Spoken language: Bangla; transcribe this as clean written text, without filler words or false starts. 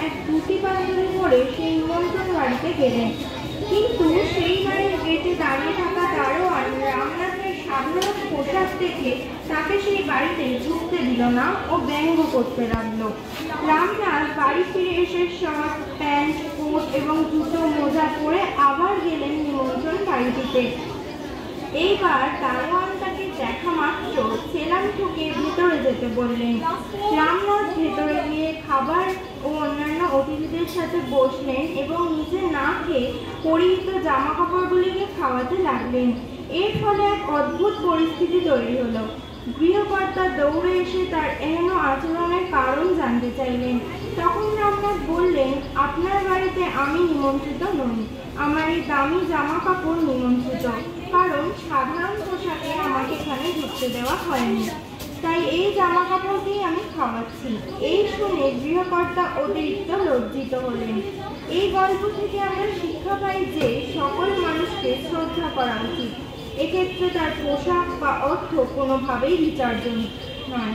এক ধুতি পাঞ্জাবি পরে সেই নিমন্ত্রণ বাড়িতে গেলেন। কিন্তু সেই বাড়ির গেটে দাঁড়িয়ে থাকা দারোয়ান রামনাথের সাধারণ পোশাক দেখে তাকে সেই বাড়িতে ঢুকতে দিল না ও ব্যঙ্গ করতে লাগলো। রামনাথ বাড়ি ফিরে এসে শার্ট, প্যান্ট, কোট এবং জুতো মোজা পরে আবার গেলেন নিমন্ত্রণ বাড়িটিতে। এইবার দারোয়ান তাকে দেখা মাত্র সেলাম ঠুকে ভেতরে যেতে বললেন। রামনাথ ভেতরে গিয়ে খাবার ও অন্যান্য অতিথিদের সাথে বসলেন এবং নিজে না খেয়ে পরিহিত জামা কাপড়গুলিকে খাওয়াতে লাগলেন। এর ফলে এক অদ্ভুত পরিস্থিতি তৈরি হলো। গৃহকর্তা দৌড়ে এসে তার এহেন আচরণের কারণ জানতে চাইলেন। তখন রামনাথ বললেন, আপনার বাড়িতে আমি নিমন্ত্রিত নই, আমার এই দামি জামা কাপড় নিমন্ত্রিত, কারণ সাধারণ পোশাকে আমাকে এখানে ঢুকতে দেওয়া হয়নি, তাই এই জামা কাপড় দিয়ে আমি খাওয়াচ্ছি। এই শুনে গৃহকর্তা অতিরিক্ত লজ্জিত হলেন। এই গল্প থেকে আমরা শিক্ষা পাই যে সকল মানুষকে শ্রদ্ধা করা উচিত, এক্ষেত্রে তার পোশাক বা অর্থ কোনোভাবেই বিচার্য নয়।